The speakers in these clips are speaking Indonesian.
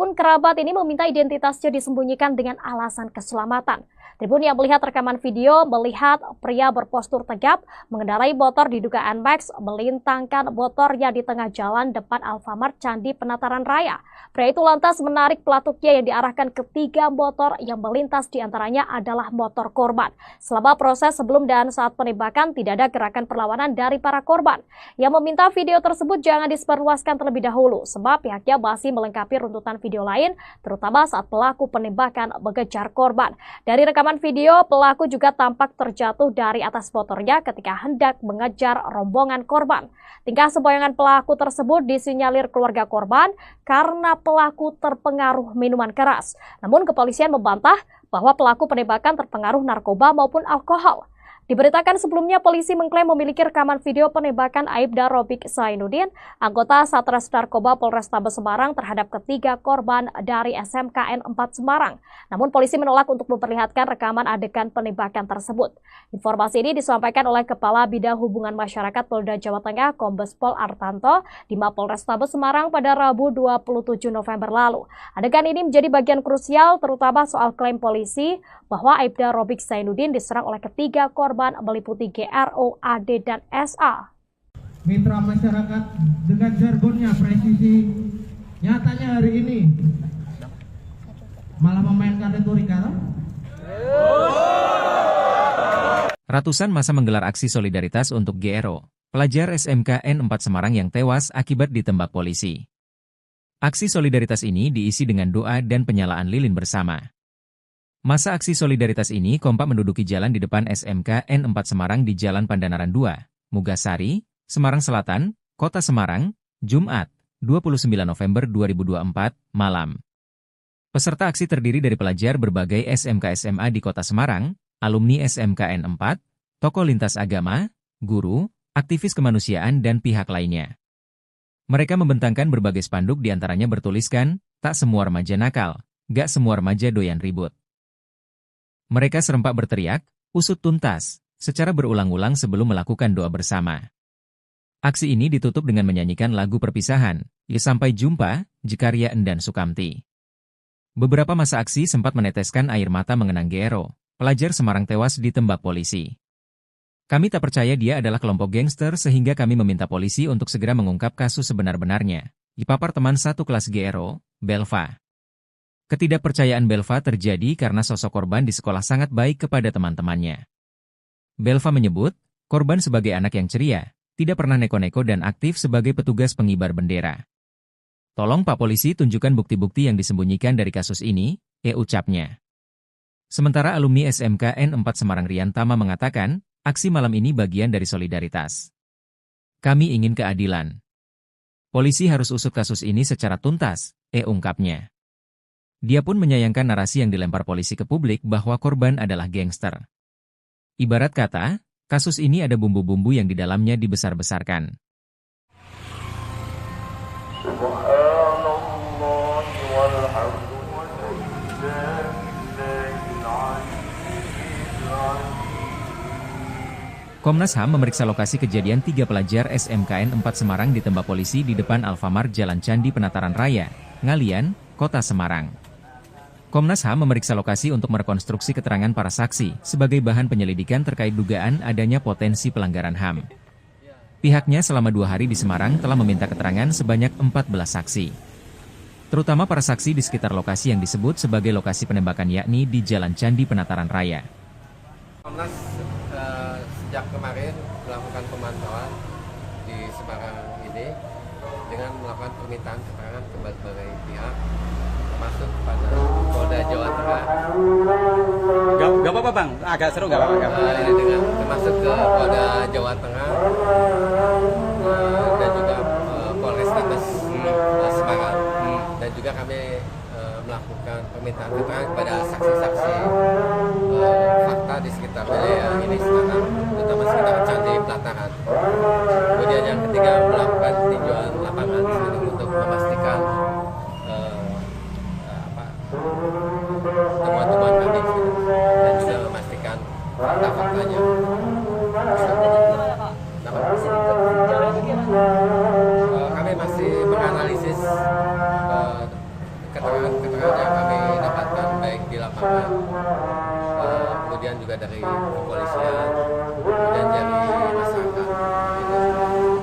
Adapun kerabat ini meminta identitasnya disembunyikan dengan alasan keselamatan. Tribun yang melihat rekaman video melihat pria berpostur tegap mengendarai motor diduga NMAX melintangkan motornya di tengah jalan depan Alfamart Candi Penataran Raya. Pria itu lantas menarik pelatuknya yang diarahkan ke 3 motor yang melintas, diantaranya adalah motor korban. Selama proses sebelum dan saat penembakan tidak ada gerakan perlawanan dari para korban. Yang meminta video tersebut jangan disebarluaskan terlebih dahulu sebab pihaknya masih melengkapi runtutan video lain terutama saat pelaku penembakan mengejar korban. Dari rekaman video, pelaku juga tampak terjatuh dari atas motornya ketika hendak mengejar rombongan korban. Tingkah sembayangan pelaku tersebut disinyalir keluarga korban karena pelaku terpengaruh minuman keras. Namun kepolisian membantah bahwa pelaku penembakan terpengaruh narkoba maupun alkohol. Diberitakan sebelumnya polisi mengklaim memiliki rekaman video penembakan Aibda Robik Zainuddin, anggota Satres Narkoba Polrestabes Semarang terhadap ketiga korban dari SMKN 4 Semarang. Namun polisi menolak untuk memperlihatkan rekaman adegan penembakan tersebut. Informasi ini disampaikan oleh Kepala Bidang Hubungan Masyarakat Polda Jawa Tengah Kombes Pol Artanto di Mapolrestabes Semarang pada Rabu 27 November lalu. Adegan ini menjadi bagian krusial terutama soal klaim polisi bahwa Aibda Robik Zainuddin diserang oleh ketiga korban meliputi GRO, AD, dan SA. Mitra masyarakat dengan jargonnya presisi, nyatanya hari ini malah memainkan retorika. Ratusan massa menggelar aksi solidaritas untuk GRO, pelajar SMKN 4 Semarang yang tewas akibat ditembak polisi. Aksi solidaritas ini diisi dengan doa dan penyalaan lilin bersama. Masa aksi solidaritas ini kompak menduduki jalan di depan SMKN 4 Semarang di Jalan Pandanaran 2, Mugasari, Semarang Selatan, Kota Semarang, Jumat, 29 November 2024, malam. Peserta aksi terdiri dari pelajar berbagai SMK SMA di Kota Semarang, alumni SMKN 4, tokoh lintas agama, guru, aktivis kemanusiaan dan pihak lainnya. Mereka membentangkan berbagai spanduk diantaranya bertuliskan, tak semua remaja nakal, gak semua remaja doyan ribut. Mereka serempak berteriak, usut tuntas, secara berulang-ulang sebelum melakukan doa bersama. Aksi ini ditutup dengan menyanyikan lagu perpisahan, Ya Sampai Jumpa, Jekarya dan Sukamti. Beberapa masa aksi sempat meneteskan air mata mengenang GRO, pelajar Semarang tewas ditembak polisi. Kami tak percaya dia adalah kelompok gangster sehingga kami meminta polisi untuk segera mengungkap kasus sebenar-benarnya, dipapar teman satu kelas GRO, Belva. Ketidakpercayaan Belva terjadi karena sosok korban di sekolah sangat baik kepada teman-temannya. Belva menyebut, korban sebagai anak yang ceria, tidak pernah neko-neko dan aktif sebagai petugas pengibar bendera. Tolong Pak Polisi tunjukkan bukti-bukti yang disembunyikan dari kasus ini, ucapnya. Sementara alumni SMKN 4 Semarang Rian Tama mengatakan, aksi malam ini bagian dari solidaritas. Kami ingin keadilan. Polisi harus usut kasus ini secara tuntas, ungkapnya. Dia pun menyayangkan narasi yang dilempar polisi ke publik bahwa korban adalah gangster. Ibarat kata, kasus ini ada bumbu-bumbu yang di dalamnya dibesar-besarkan. Komnas HAM memeriksa lokasi kejadian 3 pelajar SMKN 4 Semarang ditembak polisi di depan Alfamart Jalan Candi Penataran Raya, Ngalian, Kota Semarang. Komnas HAM memeriksa lokasi untuk merekonstruksi keterangan para saksi sebagai bahan penyelidikan terkait dugaan adanya potensi pelanggaran HAM. Pihaknya selama 2 hari di Semarang telah meminta keterangan sebanyak 14 saksi. Terutama para saksi di sekitar lokasi yang disebut sebagai lokasi penembakan yakni di Jalan Candi Penataran Raya. Komnas sejak kemarin melakukan pemantauan di Semarang ini dengan melakukan permintaan keterangan ke berbagai pihak, termasuk pada Polda Jawa Tengah. Gak apa-apa Bang, agak seru gak apa-apa. Dengan termasuk ke Polda Jawa Tengah dan juga Polrestabes Semarang. Dan juga kami melakukan permintaan keterangan kepada saksi-saksi fakta di sekitar wilayah ini Semarang, terutama sekitar Candi Pelataran. Kemudian yang ketiga melakukan tinjauan lapangan untuk memastikan temuan-temuan kami dan juga memastikan fakta-faktanya. Kami masih menganalisis keterangan keterangan yang kami dapatkan baik di lapangan, kemudian juga dari kepolisian, kemudian dari masyarakat. Gitu.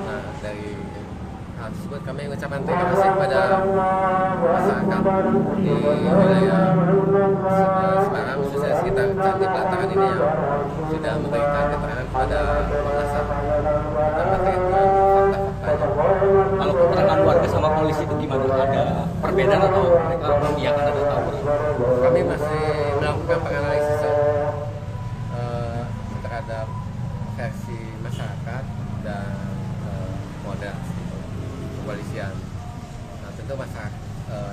Nah, dari hal tersebut kami mengucapkan terima kasih kepada masyarakat di wilayah Semarang, khususnya sekitar Candi Pelataran ini yang sudah memberikan keterangan kepada Komnas HAM terkait dengan fakta-faktanya. Kalau keterangan warga sama polisi itu gimana? Ada perbedaan atau mereka mengiyakan atau tahu? Kami masih melakukan penganalisis terhadap versi masyarakat dan Polda kepolisian. Nah, tentu masyarakat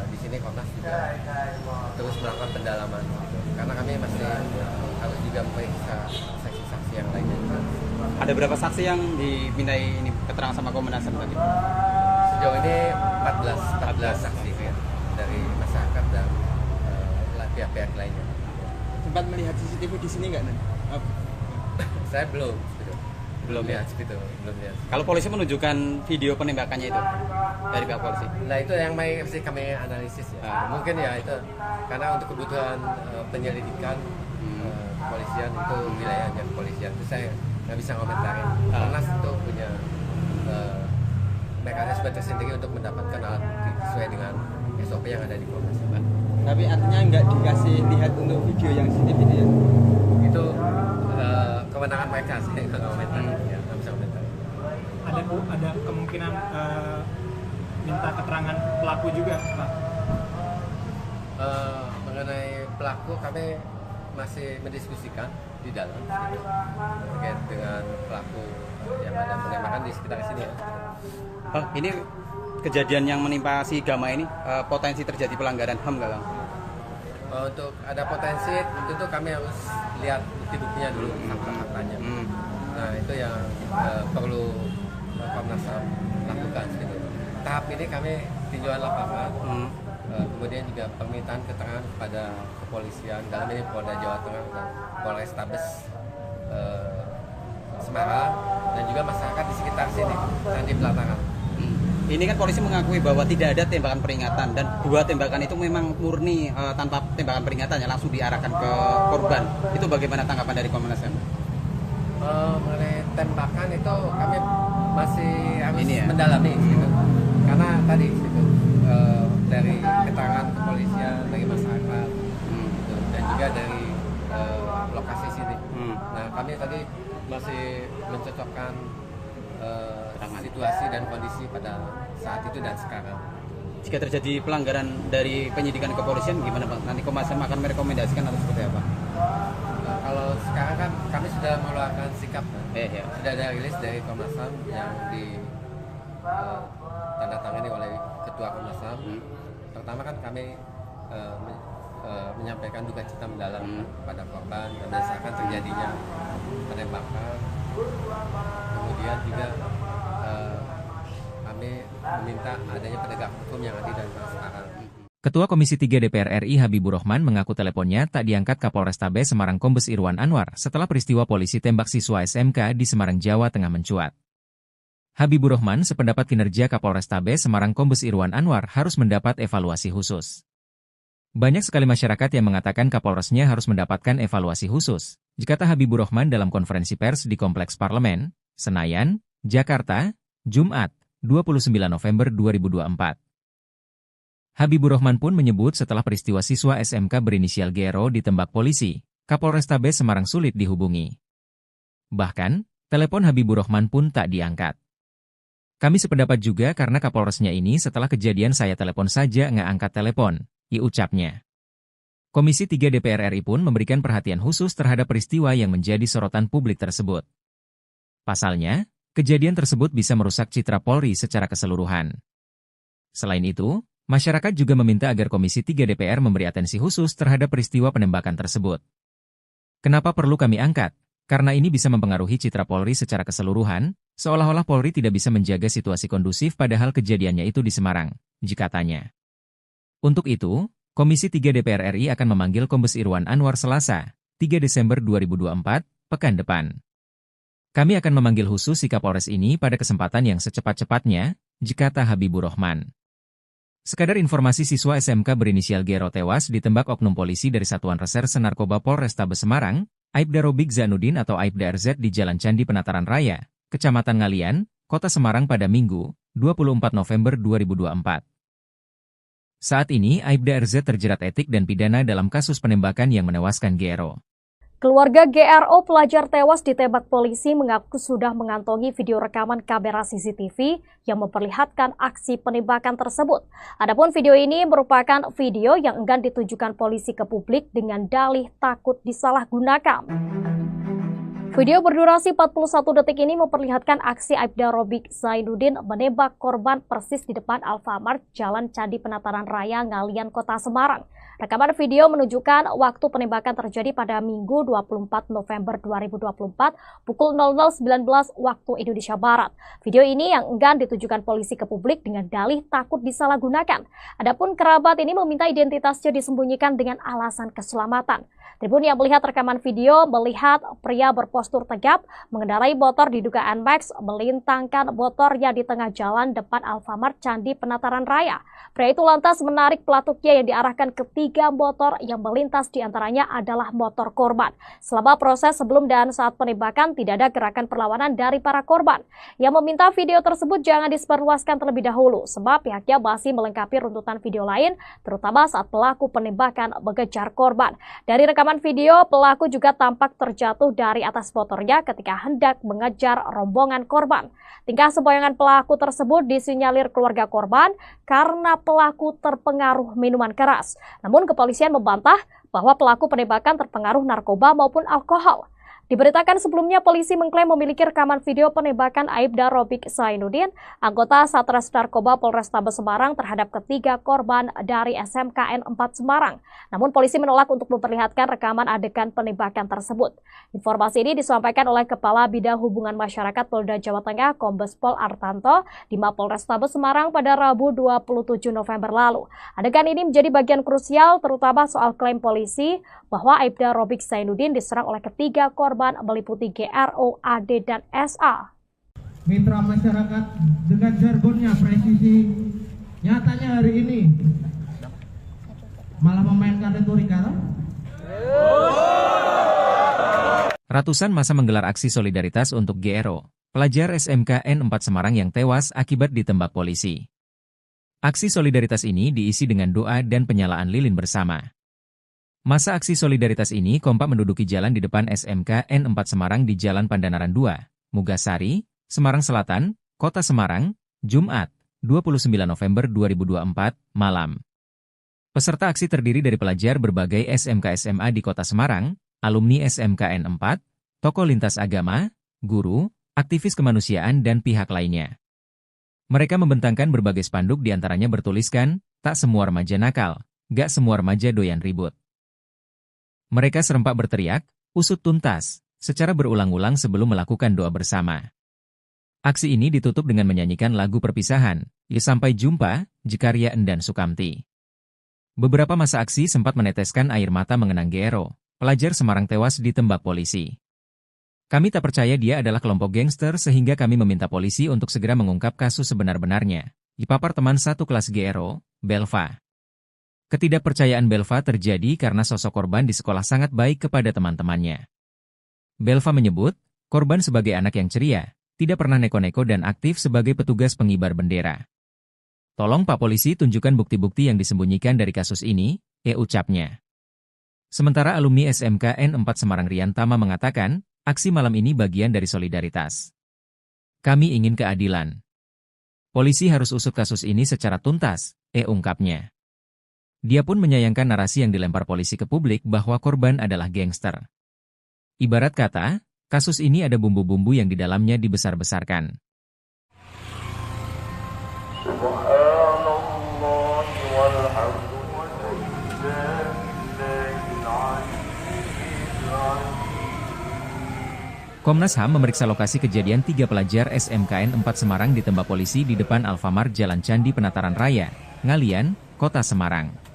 di sini Komnas juga terus melakukan pendalaman, karena kami masih harus juga memeriksa saksi-saksi yang lainnya. Ada berapa saksi yang dimintai ini keterangan sama Komnas HAM tadi? Sejauh ini 14 saksi ya, dari masyarakat dan pihak-pihak lainnya. Sempat melihat CCTV di sini nggak, Nan? Saya belum lihat. Kalau polisi menunjukkan video penembakannya itu dari pihak polisi. Nah, itu yang masih kami analisis ya. Mungkin ya itu karena untuk kebutuhan penyelidikan kepolisian itu wilayahnya kepolisian. Itu saya nggak bisa komentarin. Komnas itu punya mekanisme tersendiri untuk mendapatkan alat bukti sesuai dengan SOP yang ada di Komnas. Tapi artinya nggak dikasih lihat untuk video yang CCTV itu ya? Itu kewenangan mereka, saya nggak komentar. Ya, nggak bisa komentar. Ada kemungkinan minta keterangan pelaku juga, Pak? Mengenai pelaku kami masih mendiskusikan di dalam gitu, terkait dengan pelaku yang ada penembakan di sekitar sini ya. Ini kejadian yang menimpa si Gama ini potensi terjadi pelanggaran HAM nggak, Bang? Untuk ada potensi tentu kami harus lihat bukti-buktinya dulu, fakta-faktanya. Nah, itu yang perlu Komnas HAM lakukan gitu. Tahap ini kami tinjauan lapangan, kemudian juga permintaan keterangan kepada kepolisian, dalam ini Polda Jawa Tengah dan Polrestabes Semarang, dan juga masyarakat di sekitar sini, Candi Pelataran. Ini kan polisi mengakui bahwa tidak ada tembakan peringatan dan 2 tembakan itu memang murni tanpa tembakan peringatan ya, langsung diarahkan ke korban. Itu bagaimana tanggapan dari Komnas HAM? Mengenai tembakan itu kami masih harus Ini ya? mendalami gitu. Karena tadi gitu, dari keterangan kepolisian, dari masyarakat gitu, dan juga dari lokasi sini. Nah, kami tadi masih mencocokkan situasi dan kondisi pada saat itu dan sekarang. Jika terjadi pelanggaran dari penyidikan kepolisian gimana, Pak? Nanti Komnas HAM akan merekomendasikan atau seperti apa? Kalau sekarang kan kami sudah mengeluarkan sikap, Ya. sudah ada rilis dari Komnas HAM yang tanda tangani oleh Ketua Komnas HAM. Pertama kan kami menyampaikan duka cita mendalam kepada korban dan berdasarkan terjadinya penembakan. Kemudian juga kami meminta adanya penegak hukum yang adil dan transparan. Ketua Komisi 3 DPR RI Habibur Rahman mengaku teleponnya tak diangkat Kapolrestabes Semarang Kombes Irwan Anwar setelah peristiwa polisi tembak siswa SMK di Semarang, Jawa Tengah mencuat. Habibur Rahman sependapat kinerja Kapolrestabes Semarang Kombes Irwan Anwar harus mendapat evaluasi khusus. Banyak sekali masyarakat yang mengatakan Kapolresnya harus mendapatkan evaluasi khusus, kata Habibur Rahman dalam konferensi pers di Kompleks Parlemen, Senayan, Jakarta, Jumat, 29 November 2024. Habibur Rahman pun menyebut setelah peristiwa siswa SMK berinisial GRO ditembak polisi, Kapolrestabes Semarang sulit dihubungi. Bahkan, telepon Habibur Rahman pun tak diangkat. Kami sependapat juga karena Kapolresnya ini setelah kejadian saya telepon saja nggak angkat telepon, ucapnya. Komisi 3 DPR RI pun memberikan perhatian khusus terhadap peristiwa yang menjadi sorotan publik tersebut. Pasalnya, kejadian tersebut bisa merusak citra Polri secara keseluruhan. Selain itu, masyarakat juga meminta agar Komisi 3 DPR memberi atensi khusus terhadap peristiwa penembakan tersebut. Kenapa perlu kami angkat? Karena ini bisa mempengaruhi citra Polri secara keseluruhan, seolah-olah Polri tidak bisa menjaga situasi kondusif padahal kejadiannya itu di Semarang, katanya. Untuk itu, Komisi 3 DPR RI akan memanggil Kombes Irwan Anwar Selasa, 3 Desember 2024, pekan depan. Kami akan memanggil khusus si Kapolres ini pada kesempatan yang secepat-cepatnya, kata Habibur Rahman. Sekadar informasi, siswa SMK berinisial Gero tewas ditembak oknum polisi dari Satuan Reserse Narkoba Polrestabes Semarang, Aibda Robik Zainuddin atau Aibda RZ di Jalan Candi Penataran Raya, Kecamatan Ngalian, Kota Semarang pada Minggu, 24 November 2024. Saat ini Aibda RZ terjerat etik dan pidana dalam kasus penembakan yang menewaskan Gero. Keluarga GRO pelajar tewas ditembak polisi mengaku sudah mengantongi video rekaman kamera CCTV yang memperlihatkan aksi penembakan tersebut. Adapun video ini merupakan video yang enggan ditujukan polisi ke publik dengan dalih takut disalahgunakan. Video berdurasi 41 detik ini memperlihatkan aksi Aibda Robik Zainuddin menembak korban persis di depan Alfamart Jalan Candi Penataran Raya Ngalian, Kota Semarang. Rekaman video menunjukkan waktu penembakan terjadi pada Minggu 24 November 2024 pukul 00.19 waktu Indonesia Barat. Video ini yang enggan ditujukan polisi ke publik dengan dalih takut disalahgunakan. Adapun kerabat ini meminta identitasnya disembunyikan dengan alasan keselamatan. Tribun yang melihat rekaman video melihat pria berpostur tegap mengendarai motor diduga NMAX melintangkan motornya di tengah jalan depan Alfamart Candi Penataran Raya. Pria itu lantas menarik pelatuknya yang diarahkan ke 3 motor yang melintas, diantaranya adalah motor korban. Selama proses sebelum dan saat penembakan tidak ada gerakan perlawanan dari para korban. Yang meminta video tersebut jangan disebarluaskan terlebih dahulu sebab pihaknya masih melengkapi runtutan video lain terutama saat pelaku penembakan mengejar korban. Dari rekaman video, pelaku juga tampak terjatuh dari atas motornya ketika hendak mengejar rombongan korban. Tingkah sembayangan pelaku tersebut disinyalir keluarga korban karena pelaku terpengaruh minuman keras. Namun kepolisian membantah bahwa pelaku penembakan terpengaruh narkoba maupun alkohol. Diberitakan sebelumnya polisi mengklaim memiliki rekaman video penembakan Aibda Robik Zainuddin, anggota Satres Narkoba Polrestabes Semarang terhadap ketiga korban dari SMKN 4 Semarang. Namun polisi menolak untuk memperlihatkan rekaman adegan penembakan tersebut. Informasi ini disampaikan oleh Kepala Bidang Hubungan Masyarakat Polda Jawa Tengah Kombes Pol Artanto di Mapolrestabes Semarang pada Rabu 27 November lalu. Adegan ini menjadi bagian krusial terutama soal klaim polisi bahwa Aibda Robik Zainuddin diserang oleh ketiga korban meliputi GRO, AD, dan SA. Mitra masyarakat dengan jargonnya presisi, nyatanya hari ini malah memainkan retorika. Ratusan massa menggelar aksi solidaritas untuk GRO, pelajar SMKN 4 Semarang yang tewas akibat ditembak polisi. Aksi solidaritas ini diisi dengan doa dan penyalaan lilin bersama. Masa aksi solidaritas ini kompak menduduki jalan di depan SMKN 4 Semarang di Jalan Pandanaran 2, Mugasari, Semarang Selatan, Kota Semarang, Jumat, 29 November 2024, malam. Peserta aksi terdiri dari pelajar berbagai SMK SMA di Kota Semarang, alumni SMKN 4, tokoh lintas agama, guru, aktivis kemanusiaan dan pihak lainnya. Mereka membentangkan berbagai spanduk diantaranya bertuliskan, tak semua remaja nakal, gak semua remaja doyan ribut. Mereka serempak berteriak, usut tuntas, secara berulang-ulang sebelum melakukan doa bersama. Aksi ini ditutup dengan menyanyikan lagu perpisahan, Ya Sampai Jumpa, Jekaria Endan Sukamti. Beberapa masa aksi sempat meneteskan air mata mengenang Gero, pelajar Semarang tewas ditembak polisi. Kami tak percaya dia adalah kelompok gangster sehingga kami meminta polisi untuk segera mengungkap kasus sebenar-benarnya, dipapar teman satu kelas Gero, Belva. Ketidakpercayaan Belva terjadi karena sosok korban di sekolah sangat baik kepada teman-temannya. Belva menyebut, korban sebagai anak yang ceria, tidak pernah neko-neko dan aktif sebagai petugas pengibar bendera. Tolong Pak Polisi tunjukkan bukti-bukti yang disembunyikan dari kasus ini, ucapnya. Sementara alumni SMKN 4 Semarang Rian Tama mengatakan, aksi malam ini bagian dari solidaritas. Kami ingin keadilan. Polisi harus usut kasus ini secara tuntas, ungkapnya. Dia pun menyayangkan narasi yang dilempar polisi ke publik bahwa korban adalah gangster. Ibarat kata, kasus ini ada bumbu-bumbu yang di dalamnya dibesar-besarkan. Komnas HAM memeriksa lokasi kejadian 3 pelajar SMKN 4 Semarang ditembak polisi di depan Alfamart Jalan Candi Penataran Raya, Ngalian, Kota Semarang.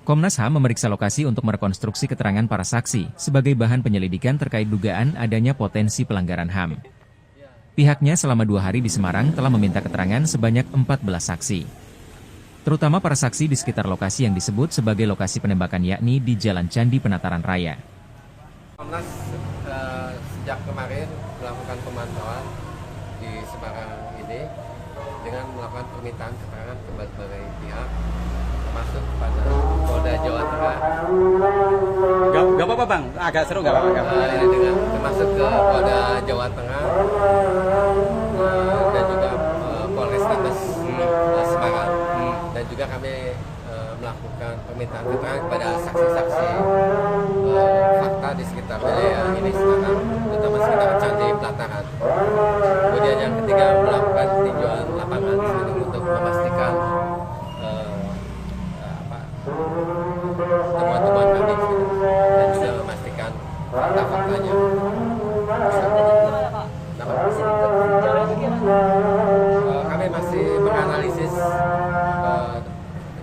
Komnas HAM memeriksa lokasi untuk merekonstruksi keterangan para saksi sebagai bahan penyelidikan terkait dugaan adanya potensi pelanggaran HAM. Pihaknya selama 2 hari di Semarang telah meminta keterangan sebanyak 14 saksi. terutama para saksi di sekitar lokasi yang disebut sebagai lokasi penembakan yakni di Jalan Candi Penataran Raya. Komnas sejak kemarin melakukan pemantauan di Semarang ini dengan melakukan permintaan keterangan ke berbagai pihak, termasuk pada Polda Jawa Tengah. Gak apa-apa bang, agak seru gak apa-apa. Dengan termasuk ke Polda Jawa Tengah dan juga Polrestabes Semarang, dan juga kami melakukan permintaan keterangan kepada saksi-saksi fakta di sekitar wilayah ini Semarang, terutama sekitar Candi Pelataran. Kemudian yang ketiga melakukan tinjauan lapangan untuk memastikan temuan-temuan kami dan juga memastikan fakta-faktanya. Kami masih menganalisis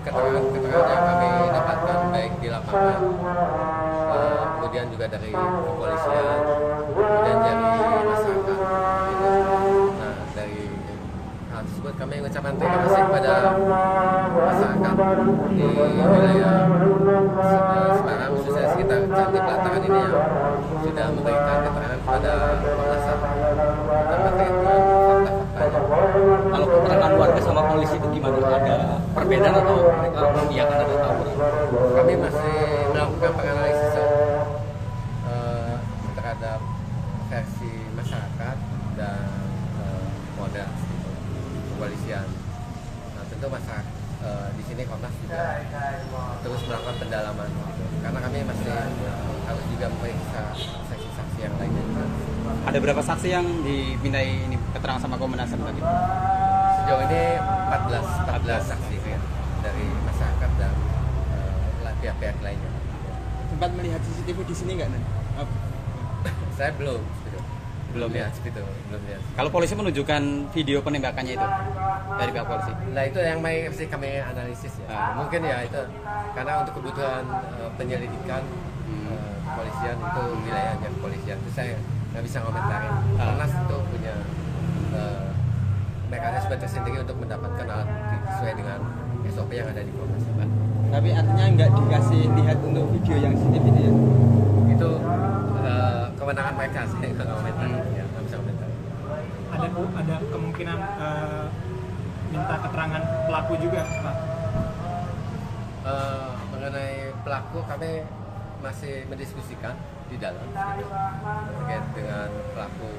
keterangan-keterangan yang kami dapatkan baik di lapangan, kemudian juga dari kepolisian, kemudian dari masyarakat. Nah, dari hal tersebut kami mengucapkan terima kasih kepada masyarakat di wilayah Semarang, khususnya sekitar Candi Pelataran ini yang sudah memberikan keterangan kepada Komnas HAM tentang terkait dengan fakta-faktanya. Kalau keterangan warga sama polisi itu gimana? Ada perbedaan atau mereka mengiyakan atau tahu? Kami masih melakukan penganalisan terhadap versi masyarakat dan Polda kepolisian. Nah, tentu masyarakat di sini Komnas juga terus melakukan pendalaman, karena kami masih harus juga memeriksa saksi-saksi yang lainnya. Ada berapa saksi yang dimintai ini keterangan sama Komnas HAM tadi? Sejauh ini 14 saksi ya, dari masyarakat dan pihak-pihak lainnya. Sempat melihat CCTV di sini nggak? Saya belum lihat itu, belum lihat. Kalau polisi menunjukkan video penembakannya itu dari pihak polisi. Nah, itu yang masih kami analisis ya. Mungkin ya itu karena untuk kebutuhan penyelidikan kepolisian, itu wilayahnya kepolisian, itu saya nggak bisa komentarin. Komnas itu punya mekanisme tersendiri untuk mendapatkan alat bukti sesuai dengan SOP yang ada di Komnas. Tapi artinya nggak dikasih lihat untuk video yang CCTV itu ya? Itu kewenangan mereka, saya nggak komentar. Ya, nggak bisa komentar. Ada kemungkinan minta keterangan pelaku juga, Pak? Mengenai pelaku kami masih mendiskusikan di dalam terkait dengan pelaku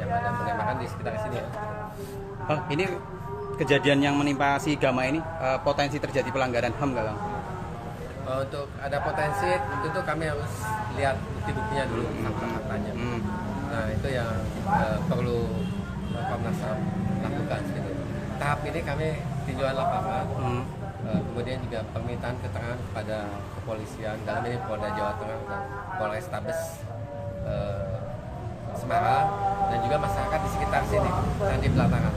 yang ada penembakan di sekitar sini ya. Bang, ini kejadian yang menimpa si Gama ini potensi terjadi pelanggaran HAM nggak bang? Untuk ada potensi tentu kami harus lihat bukti-buktinya dulu, fakta-faktanya. Nah, itu yang perlu Komnas HAM lakukan gitu. Tahap ini kami tinjauan lapangan, kemudian juga permintaan keterangan kepada kepolisian, dalam ini Polda Jawa Tengah dan Polrestabes Semarang, dan juga masyarakat di sekitar sini, Candi Pelataran.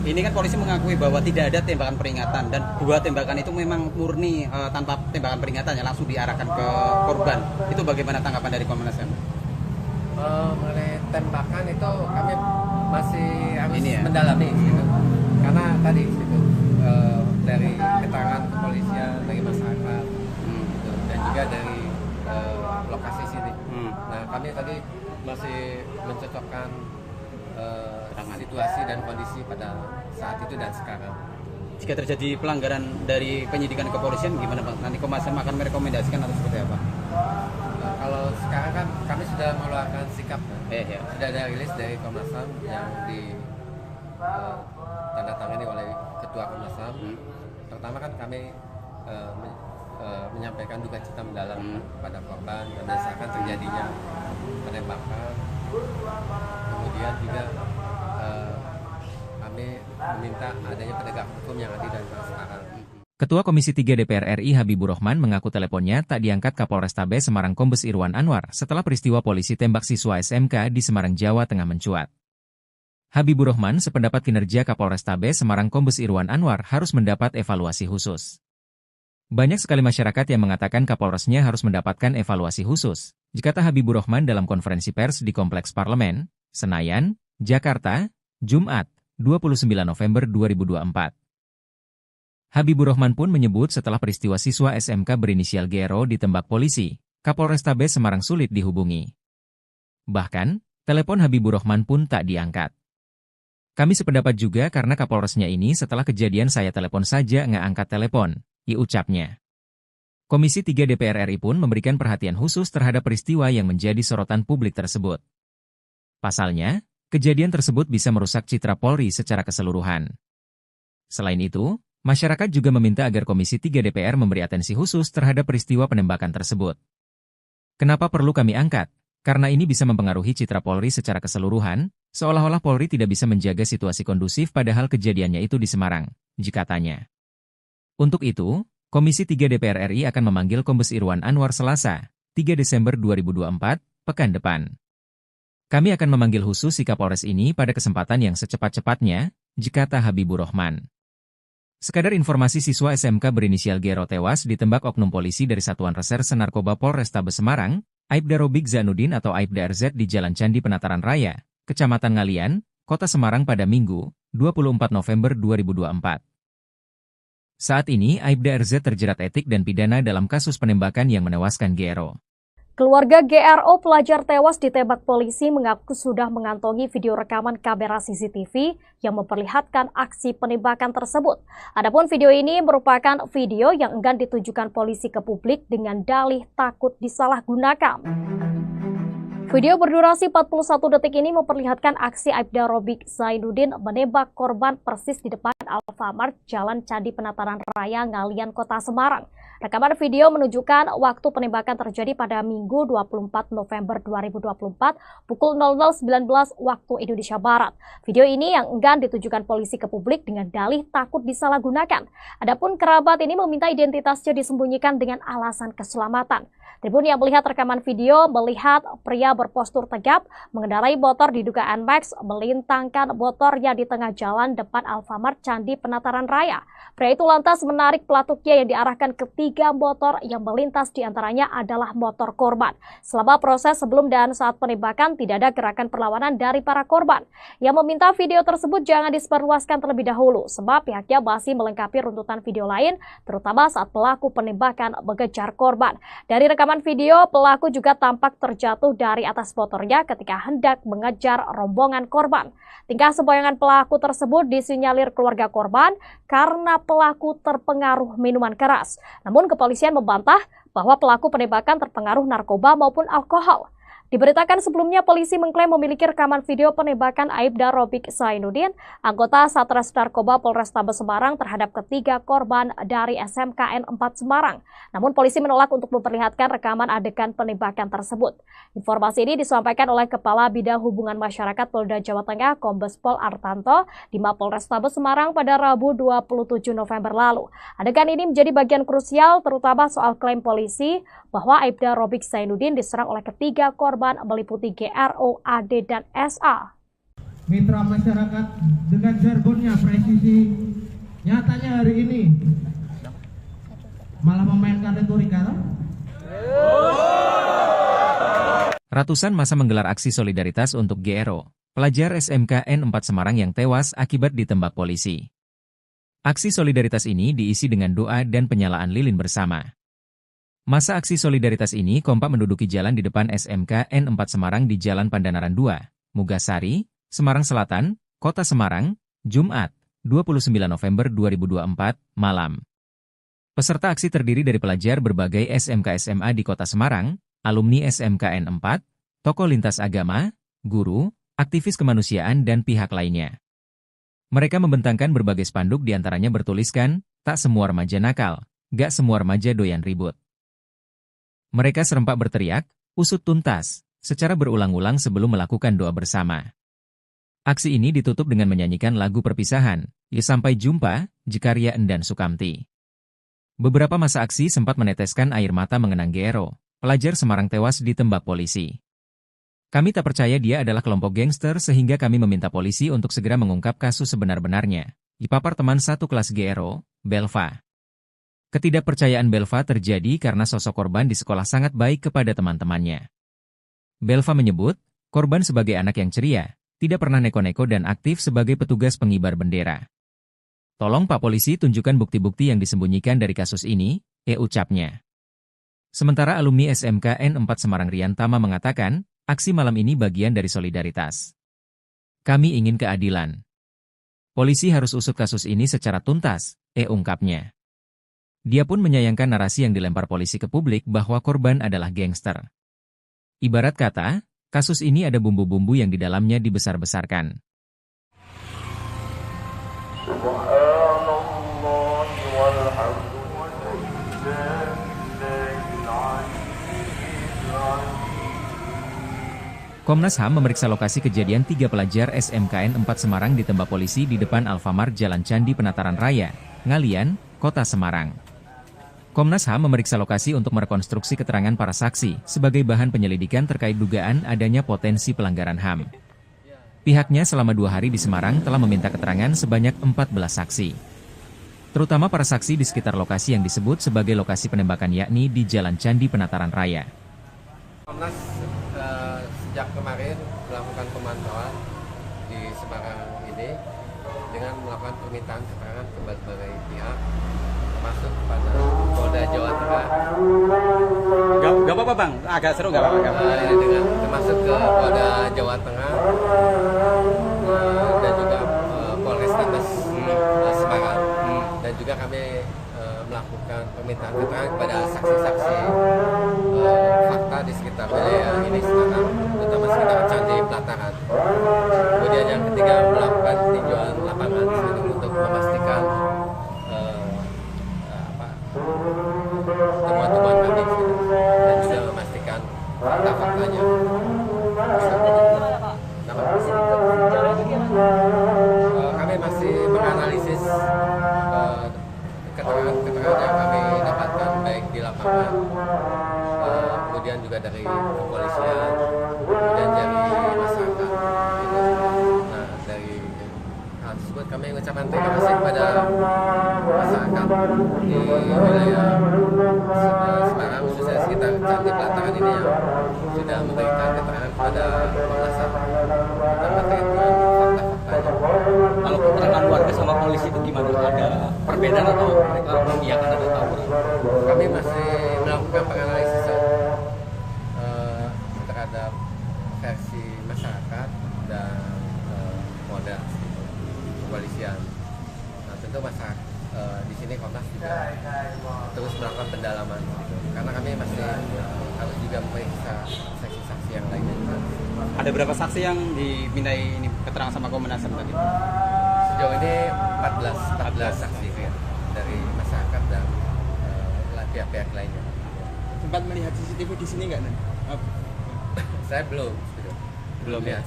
Ini kan polisi mengakui bahwa tidak ada tembakan peringatan dan 2 tembakan itu memang murni tanpa tembakan peringatan ya, langsung diarahkan ke korban. Itu bagaimana tanggapan dari Komnas HAM? Mengenai tembakan itu kami masih harus Ini ya? mendalami gitu. Karena tadi gitu, dari keterangan kepolisian, dari masyarakat gitu, dan juga dari lokasi sini. Nah, kami tadi masih mencocokkan situasi dan kondisi pada saat itu dan sekarang. Jika terjadi pelanggaran dari penyidikan kepolisian gimana Bang? Nanti Komnas HAM akan merekomendasikan atau seperti apa? Kalau sekarang kan kami sudah mengeluarkan sikap kan? Ya. Sudah ada rilis dari Komnas HAM yang tanda tangani oleh Ketua Komnas HAM. Pertama kan kami menyampaikan duka cita mendalam kepada korban dan menyesalkan terjadinya penembakan. Kemudian juga kami meminta adanya penegak hukum yang adil dan transparan. Ketua Komisi 3 DPR RI Habibur Rahman mengaku teleponnya tak diangkat Kapolrestabes Semarang Kombes Irwan Anwar setelah peristiwa polisi tembak siswa SMK di Semarang, Jawa Tengah mencuat. Habibur Rahman sependapat kinerja Kapolrestabes Semarang Kombes Irwan Anwar harus mendapat evaluasi khusus. Banyak sekali masyarakat yang mengatakan Kapolresnya harus mendapatkan evaluasi khusus, kata Habibur Rahman dalam konferensi pers di Kompleks Parlemen, Senayan, Jakarta, Jumat, 29 November 2024. Habibur Rahman pun menyebut setelah peristiwa siswa SMK berinisial GRO ditembak polisi, Kapolrestabes Semarang sulit dihubungi. Bahkan, telepon Habibur Rahman pun tak diangkat. Kami sependapat juga karena Kapolresnya ini setelah kejadian saya telepon saja nggak angkat telepon, ucapnya. Komisi 3 DPR RI pun memberikan perhatian khusus terhadap peristiwa yang menjadi sorotan publik tersebut. Pasalnya, kejadian tersebut bisa merusak citra Polri secara keseluruhan. Selain itu, masyarakat juga meminta agar Komisi 3 DPR memberi atensi khusus terhadap peristiwa penembakan tersebut. Kenapa perlu kami angkat? Karena ini bisa mempengaruhi citra Polri secara keseluruhan, seolah-olah Polri tidak bisa menjaga situasi kondusif padahal kejadiannya itu di Semarang, katanya. Untuk itu, Komisi 3 DPR RI akan memanggil Kombes Irwan Anwar Selasa, 3 Desember 2024, pekan depan. Kami akan memanggil khusus si Kapolres ini pada kesempatan yang secepat-cepatnya, kata Habibur Rahman. Sekadar informasi, siswa SMK berinisial GRO tewas ditembak oknum polisi dari Satuan Reserse Narkoba Polrestabes Semarang, Aibda Robik Zainuddin atau Aibda RZ di Jalan Candi Penataran Raya, Kecamatan Ngalian, Kota Semarang pada Minggu, 24 November 2024. Saat ini Aibda RZ terjerat etik dan pidana dalam kasus penembakan yang menewaskan GRO. Keluarga GRO pelajar tewas ditembak polisi mengaku sudah mengantongi video rekaman kamera CCTV yang memperlihatkan aksi penembakan tersebut. Adapun video ini merupakan video yang enggan ditujukan polisi ke publik dengan dalih takut disalahgunakan. Video berdurasi 41 detik ini memperlihatkan aksi Aibda Robik Zainuddin menembak korban persis di depan Alfamart Jalan Candi Penataran Raya Ngalian, Kota Semarang. Rekaman video menunjukkan waktu penembakan terjadi pada Minggu 24 November 2024 pukul 00.19 waktu Indonesia Barat. Video ini yang enggan ditujukan polisi ke publik dengan dalih takut disalahgunakan. Adapun kerabat ini meminta identitasnya disembunyikan dengan alasan keselamatan. Tribun yang melihat rekaman video melihat pria berpostur tegap mengendarai motor diduga NMAX melintangkan motornya di tengah jalan depan Alfamart Candi Penataran Raya. Pria itu lantas menarik pelatuknya yang diarahkan ke 3 motor yang melintas, diantaranya adalah motor korban. Selama proses sebelum dan saat penembakan tidak ada gerakan perlawanan dari para korban. Yang meminta video tersebut jangan disebarluaskan terlebih dahulu sebab pihaknya masih melengkapi runtutan video lain terutama saat pelaku penembakan mengejar korban. Dari rekaman video, pelaku juga tampak terjatuh dari atas motornya ketika hendak mengejar rombongan korban. Tingkah sembayangan pelaku tersebut disinyalir keluarga korban karena pelaku terpengaruh minuman keras. Namun kepolisian membantah bahwa pelaku penembakan terpengaruh narkoba maupun alkohol. Diberitakan sebelumnya polisi mengklaim memiliki rekaman video penembakan Aibda Robik Zainuddin, anggota Satres Narkoba Polrestabes Semarang terhadap ketiga korban dari SMKN 4 Semarang. Namun polisi menolak untuk memperlihatkan rekaman adegan penembakan tersebut. Informasi ini disampaikan oleh Kepala Bidang Hubungan Masyarakat Polda Jawa Tengah Kombes Pol Artanto di Mapolrestabes Semarang pada Rabu 27 November lalu. Adegan ini menjadi bagian krusial terutama soal klaim polisi bahwa Aibda Robik Zainuddin diserang oleh ketiga korban meliputi GRO, AD, dan SA. Mitra masyarakat dengan jargonnya presisi, nyatanya hari ini malah memainkan retorika. Ratusan massa menggelar aksi solidaritas untuk GRO, pelajar SMKN 4 Semarang yang tewas akibat ditembak polisi. Aksi solidaritas ini diisi dengan doa dan penyalaan lilin bersama. Masa aksi solidaritas ini kompak menduduki jalan di depan SMKN 4 Semarang di Jalan Pandanaran 2, Mugasari, Semarang Selatan, Kota Semarang, Jumat, 29 November 2024, malam. Peserta aksi terdiri dari pelajar berbagai SMK SMA di Kota Semarang, alumni SMKN 4, tokoh lintas agama, guru, aktivis kemanusiaan dan pihak lainnya. Mereka membentangkan berbagai spanduk diantaranya bertuliskan, tak semua remaja nakal, gak semua remaja doyan ribut. Mereka serempak berteriak, usut tuntas, secara berulang-ulang sebelum melakukan doa bersama. Aksi ini ditutup dengan menyanyikan lagu perpisahan, Ya Sampai Jumpa, Jekarya Endan Sukamti. Beberapa masa aksi sempat meneteskan air mata mengenang GRO, pelajar Semarang tewas ditembak polisi. Kami tak percaya dia adalah kelompok gangster sehingga kami meminta polisi untuk segera mengungkap kasus sebenar-benarnya, dipapar teman satu kelas GRO, Belva. Ketidakpercayaan Belva terjadi karena sosok korban di sekolah sangat baik kepada teman-temannya. Belva menyebut, korban sebagai anak yang ceria, tidak pernah neko-neko dan aktif sebagai petugas pengibar bendera. Tolong Pak Polisi tunjukkan bukti-bukti yang disembunyikan dari kasus ini, ucapnya. Sementara alumni SMK N4 Semarang Rian Tama mengatakan, aksi malam ini bagian dari solidaritas. Kami ingin keadilan. Polisi harus usut kasus ini secara tuntas, ungkapnya. Dia pun menyayangkan narasi yang dilempar polisi ke publik bahwa korban adalah gangster. Ibarat kata, kasus ini ada bumbu-bumbu yang di dalamnya dibesar-besarkan. Komnas HAM memeriksa lokasi kejadian 3 pelajar SMKN 4 Semarang ditembak polisi di depan Alfamart Jalan Candi Penataran Raya, Ngalian, Kota Semarang. Komnas HAM memeriksa lokasi untuk merekonstruksi keterangan para saksi sebagai bahan penyelidikan terkait dugaan adanya potensi pelanggaran HAM. Pihaknya selama 2 hari di Semarang telah meminta keterangan sebanyak 14 saksi. Terutama para saksi di sekitar lokasi yang disebut sebagai lokasi penembakan yakni di Jalan Candi Penataran Raya. Komnas sejak kemarin melakukan pemantauan di Semarang ini dengan melakukan permintaan keterangan ke berbagai pihak, termasuk kepada Polda Jawa Tengah. Gak apa-apa bang, agak seru gak apa-apa. Termasuk ke Polda Jawa Tengah dan juga Polrestabes Semarang. Dan juga kami melakukan permintaan keterangan kepada saksi-saksi fakta di sekitar wilayah ini Semarang, terutama sekitar Candi Pelataran. Kemudian yang ketiga melakukan tinjauan lapangan untuk memastikan temuan-temuan kami dan juga memastikan fakta-faktanya. Kami masih menganalisis keterangan yang kami dapatkan baik di lapangan, kemudian juga dari kepolisian, kemudian dari masyarakat. Nah, dari hal tersebut kami mengucapkan terima kasih kepada masyarakat di wilayah Semarang, khususnya sekitar Candi Pelataran ini yang sudah memberikan keterangan kepada Komnas HAM tentang fakta-faktanya. Kalau keterangan warga sama polisi itu gimana? Ada perbedaan atau mereka mengiyakan atau tawuran? Kami masih melakukan penganalisan terhadap versi masyarakat dan Polda kepolisian. Nah, tentu masyarakat di sini Komnas juga terus melakukan pendalaman, karena kami masih harus juga memeriksa saksi-saksi yang lainnya. Ada berapa saksi yang dimintai ini keterangan sama Komnas HAM tadi? Sejauh ini 14 saksi ya, dari masyarakat dan pihak-pihak lainnya. Sempat melihat CCTV di sini nggak? Saya belum lihat.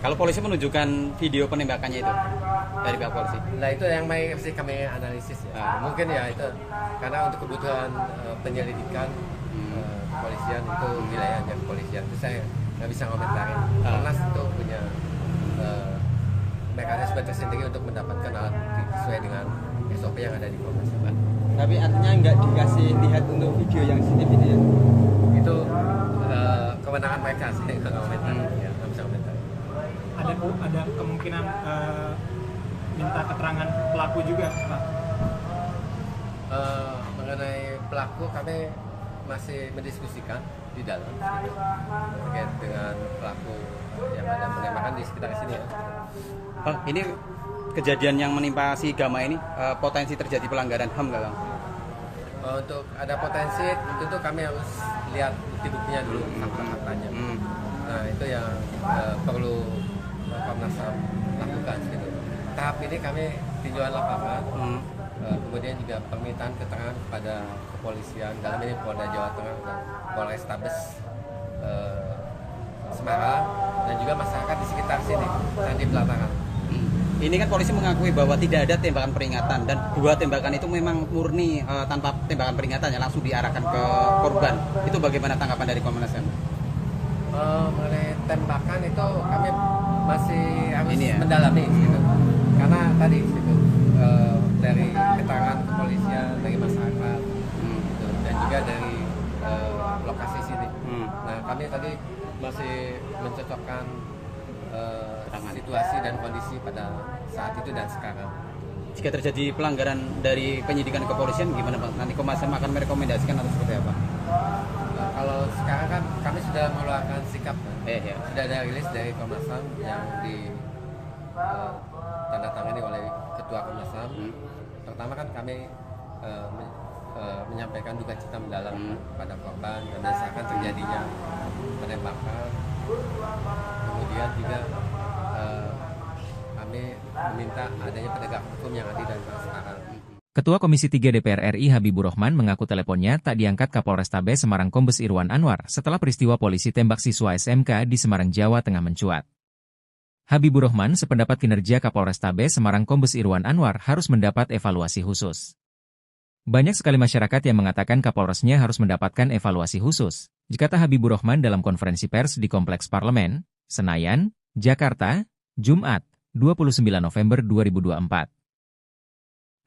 Kalau polisi menunjukkan video penembakannya itu dari pihak polisi. Nah, itu yang masih kami analisis ya. Mungkin ya itu karena untuk kebutuhan penyelidikan kepolisian itu wilayahnya kepolisian. Itu saya nggak bisa komentarin. Komnas itu punya mekanisme tersendiri untuk mendapatkan alat bukti sesuai dengan SOP yang ada di Komnas. Tapi artinya nggak dikasih lihat untuk video yang CCTV itu ya? Itu kewenangan mereka, saya nggak komentar. Ya, nggak bisa komentar. Ada kemungkinan minta keterangan pelaku juga, Pak? Mengenai pelaku kami masih mendiskusikan di dalam terkait dengan pelaku yang ada penembakan di sekitar sini ya. Ini kejadian yang menimpa si Gama ini potensi terjadi pelanggaran HAM nggak bang? Untuk ada potensi tentu kami harus lihat bukti-buktinya dulu, fakta-faktanya. Nah, itu yang perlu Komnas HAM lakukan gitu. Tahap ini kami tinjauan lapangan, kemudian juga permintaan keterangan kepada kepolisian, dalam ini Polda Jawa Tengah dan Polrestabes Semarang, dan juga masyarakat di sekitar sini, Candi Pelataran. Ini kan polisi mengakui bahwa tidak ada tembakan peringatan dan 2 tembakan itu memang murni tanpa tembakan peringatan ya, langsung diarahkan ke korban. Itu bagaimana tanggapan dari Komnas HAM? Mengenai tembakan itu kami masih harus ini ya? mendalami gitu. Karena tadi gitu, dari keterangan kepolisian, dari masyarakat gitu, dan juga dari lokasi sini. Nah, kami tadi masih mencocokkan situasi dan kondisi pada saat itu dan sekarang. jika terjadi pelanggaran dari penyidikan kepolisian gimana Pak? Nanti Komnas HAM akan merekomendasikan atau seperti apa? Kalau sekarang kan kami sudah mengeluarkan sikap, kan? Ya. Sudah ada rilis dari Komnas HAM yang tanda tangani oleh Ketua Komnas HAM. Pertama kan kami menyampaikan duka cita mendalam pada korban dan menyesalkan terjadinya penembakan. Kemudian juga kami meminta adanya penegakan hukum yang adil dan transparan. Ketua Komisi 3 DPR RI Habibur Rahman mengaku teleponnya tak diangkat Kapolrestabes Semarang Kombes Irwan Anwar setelah peristiwa polisi tembak siswa SMK di Semarang, Jawa Tengah mencuat. Habibur Rahman sependapat kinerja Kapolrestabes Semarang Kombes Irwan Anwar harus mendapat evaluasi khusus. Banyak sekali masyarakat yang mengatakan Kapolresnya harus mendapatkan evaluasi khusus, dikata Habibur Rahman dalam konferensi pers di Kompleks Parlemen, Senayan, Jakarta, Jumat, 29 November 2024.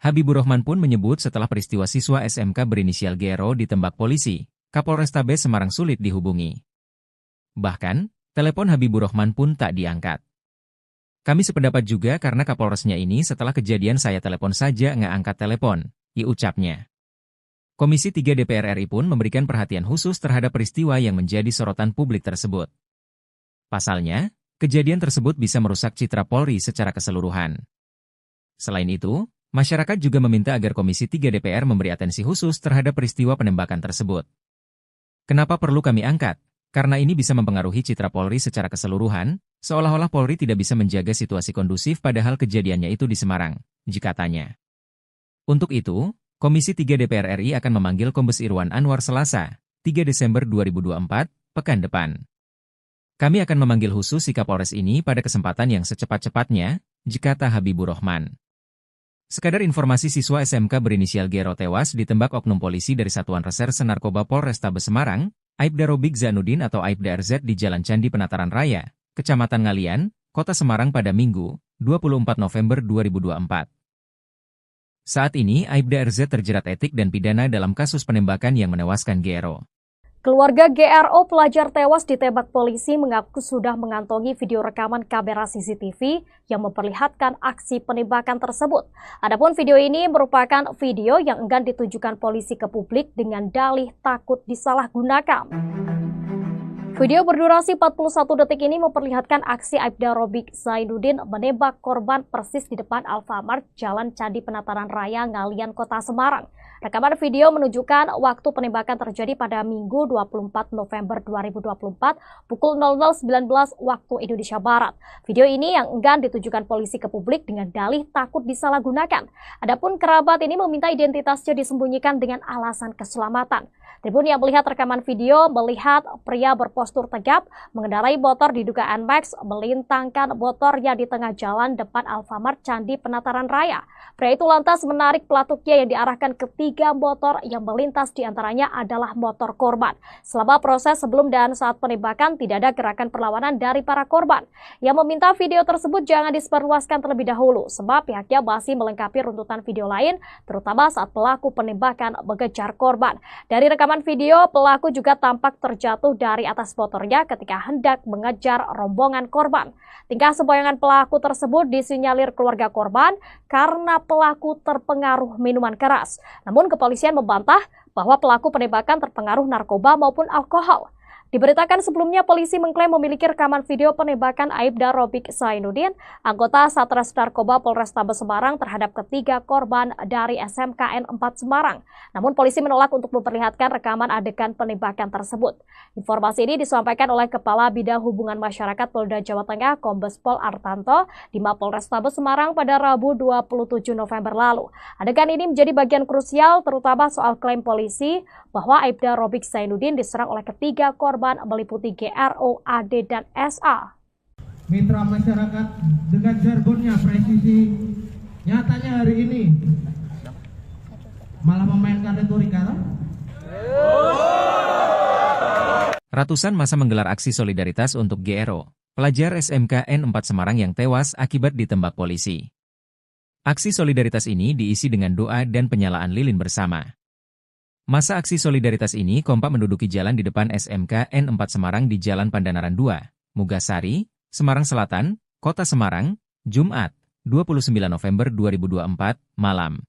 Habibur Rahman pun menyebut setelah peristiwa siswa SMK berinisial GRO ditembak polisi, Kapolrestabes Semarang sulit dihubungi. Bahkan, telepon Habibur Rahman pun tak diangkat. Kami sependapat juga karena Kapolresnya ini setelah kejadian saya telepon saja nggak angkat telepon, ucapnya. Komisi 3 DPR RI pun memberikan perhatian khusus terhadap peristiwa yang menjadi sorotan publik tersebut. Pasalnya, kejadian tersebut bisa merusak citra Polri secara keseluruhan. Selain itu, masyarakat juga meminta agar Komisi 3 DPR memberi atensi khusus terhadap peristiwa penembakan tersebut. Kenapa perlu kami angkat? Karena ini bisa mempengaruhi citra Polri secara keseluruhan, seolah-olah Polri tidak bisa menjaga situasi kondusif padahal kejadiannya itu di Semarang, jikatanya. Untuk itu, Komisi 3 DPR RI akan memanggil Kombes Irwan Anwar Selasa, 3 Desember 2024, pekan depan. Kami akan memanggil khusus si Kapolres ini pada kesempatan yang secepat-cepatnya, jikata Habibur Rahman. Sekadar informasi, siswa SMK berinisial GRO tewas ditembak oknum polisi dari Satuan Reserse Narkoba Polrestabes Semarang, Aibda Robik Zainuddin atau Aibda RZ di Jalan Candi Penataran Raya, Kecamatan Ngalian, Kota Semarang pada Minggu, 24 November 2024. Saat ini Aibda RZ terjerat etik dan pidana dalam kasus penembakan yang menewaskan GRO. Keluarga GRO pelajar tewas ditembak polisi mengaku sudah mengantongi video rekaman kamera CCTV yang memperlihatkan aksi penembakan tersebut. Adapun video ini merupakan video yang enggan ditujukan polisi ke publik dengan dalih takut disalahgunakan. Video berdurasi 41 detik ini memperlihatkan aksi Aibda Robik Zainuddin menembak korban persis di depan Alfamart Jalan Candi Penataran Raya Ngalian, Kota Semarang. Rekaman video menunjukkan waktu penembakan terjadi pada Minggu 24 November 2024 pukul 00.19 waktu Indonesia Barat. Video ini yang enggan ditujukan polisi ke publik dengan dalih takut disalahgunakan. Adapun kerabat ini meminta identitasnya disembunyikan dengan alasan keselamatan. Tribun yang melihat rekaman video melihat pria berpostur tegap mengendarai motor diduga NMAX melintangkan motornya di tengah jalan depan Alfamart Candi Penataran Raya. Pria itu lantas menarik pelatuknya yang diarahkan ke 3 motor yang melintas, diantaranya adalah motor korban. Selama proses sebelum dan saat penembakan tidak ada gerakan perlawanan dari para korban. Yang meminta video tersebut jangan disebarluaskan terlebih dahulu sebab pihaknya masih melengkapi runtutan video lain terutama saat pelaku penembakan mengejar korban. Dari rekaman video, pelaku juga tampak terjatuh dari atas motornya ketika hendak mengejar rombongan korban. Tingkah sembayangan pelaku tersebut disinyalir keluarga korban karena pelaku terpengaruh minuman keras. Namun kepolisian membantah bahwa pelaku penembakan terpengaruh narkoba maupun alkohol. Diberitakan sebelumnya polisi mengklaim memiliki rekaman video penembakan Aibda Robik Zainuddin, anggota Satres Narkoba Polrestabes Semarang terhadap ketiga korban dari SMKN 4 Semarang. Namun polisi menolak untuk memperlihatkan rekaman adegan penembakan tersebut. Informasi ini disampaikan oleh Kepala Bidang Hubungan Masyarakat Polda Jawa Tengah Kombes Pol Artanto di Mapolrestabes Semarang pada Rabu 27 November lalu. Adegan ini menjadi bagian krusial terutama soal klaim polisi bahwa Aibda Robik Zainuddin diserang oleh ketiga korban meliputi GRO, AD, dan SA. Mitra masyarakat dengan jargonnya presisi, nyatanya hari ini malah memainkan retorika. Ratusan massa menggelar aksi solidaritas untuk GRO, pelajar SMKN 4 Semarang yang tewas akibat ditembak polisi. Aksi solidaritas ini diisi dengan doa dan penyalaan lilin bersama. Masa aksi solidaritas ini kompak menduduki jalan di depan SMKN 4 Semarang di Jalan Pandanaran 2, Mugasari, Semarang Selatan, Kota Semarang, Jumat, 29 November 2024, malam.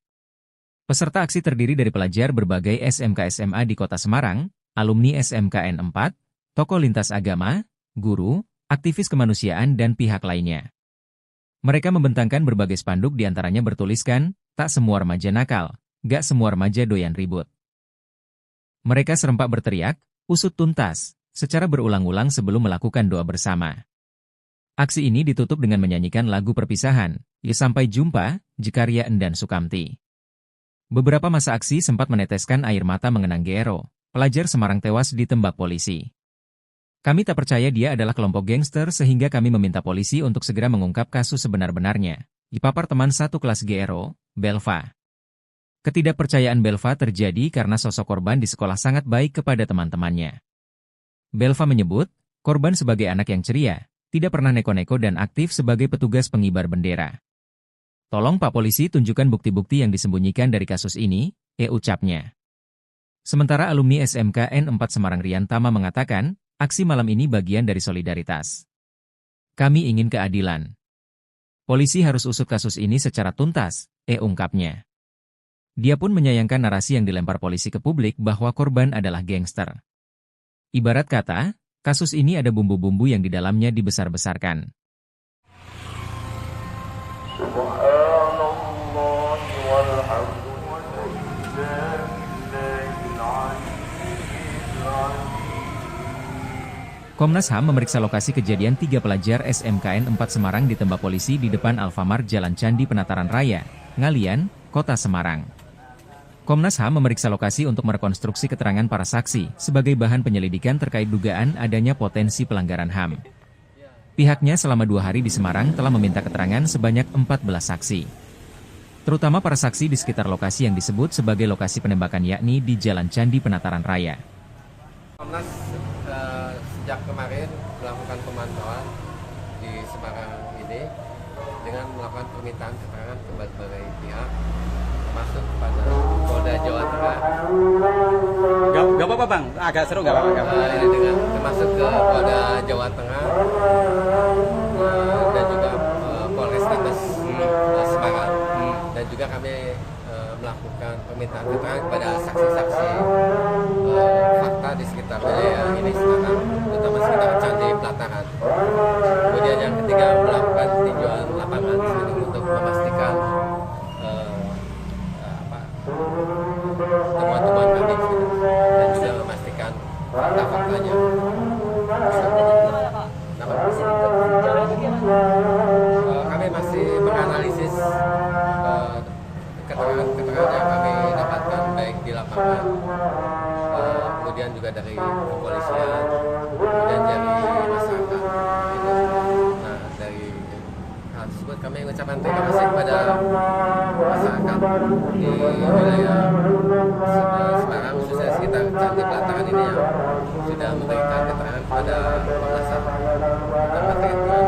Peserta aksi terdiri dari pelajar berbagai SMK SMA di Kota Semarang, alumni SMKN 4, tokoh lintas agama, guru, aktivis kemanusiaan dan pihak lainnya. Mereka membentangkan berbagai spanduk diantaranya bertuliskan, "Tak semua remaja nakal, gak semua remaja doyan ribut." Mereka serempak berteriak, "Usut tuntas," secara berulang-ulang sebelum melakukan doa bersama. Aksi ini ditutup dengan menyanyikan lagu perpisahan, "Ya Sampai Jumpa," Jekarya Endan Sukamti. Beberapa masa aksi sempat meneteskan air mata mengenang GERO, pelajar Semarang tewas ditembak polisi. "Kami tak percaya dia adalah kelompok gangster sehingga kami meminta polisi untuk segera mengungkap kasus sebenar-benarnya," dipapar teman satu kelas GERO, Belva. Ketidakpercayaan Belva terjadi karena sosok korban di sekolah sangat baik kepada teman-temannya. Belva menyebut, korban sebagai anak yang ceria, tidak pernah neko-neko dan aktif sebagai petugas pengibar bendera. "Tolong Pak Polisi tunjukkan bukti-bukti yang disembunyikan dari kasus ini," ucapnya. Sementara alumni SMKN 4 Semarang Rian Tama mengatakan, aksi malam ini bagian dari solidaritas. "Kami ingin keadilan. Polisi harus usut kasus ini secara tuntas," ungkapnya. Dia pun menyayangkan narasi yang dilempar polisi ke publik bahwa korban adalah gangster. Ibarat kata, kasus ini ada bumbu-bumbu yang di dalamnya dibesar-besarkan. Komnas HAM memeriksa lokasi kejadian 3 pelajar SMKN 4 Semarang ditembak polisi di depan Alfamart Jalan Candi Penataran Raya, Ngalian, Kota Semarang. Komnas HAM memeriksa lokasi untuk merekonstruksi keterangan para saksi sebagai bahan penyelidikan terkait dugaan adanya potensi pelanggaran HAM. Pihaknya selama 2 hari di Semarang telah meminta keterangan sebanyak 14 saksi. Terutama para saksi di sekitar lokasi yang disebut sebagai lokasi penembakan yakni di Jalan Candi Penataran Raya. Komnas sejak kemarin melakukan pemantauan di Semarang ini dengan melakukan permintaan keterangan ke berbagai pihak, masuk pada Polda Jawa Tengah. Gak apa-apa Bang, agak seru gak apa-apa. Dengan termasuk ke Polda Jawa Tengah dan juga Polrestabes Semarang, dan juga kami melakukan permintaan keterangan kepada saksi-saksi fakta di sekitar wilayah ini Semarang, terutama sekitar Candi Pelataran. Kemudian yang ketiga melakukan tinjauan lapangan untuk memastikan temuan-temuan kami dan juga memastikan fakta-faktanya. Kami masih menganalisis keterangan-keterangan yang kami dapatkan baik di lapangan, kemudian juga dari kepolisian, kemudian dari masyarakat. Nah, dari hal tersebut kami mengucapkan terima kasih kepada masyarakat di wilayah Semarang, khususnya sekitar Candi Pelataran ini yang sudah memberikan keterangan kepada Komnas HAM terkait dengan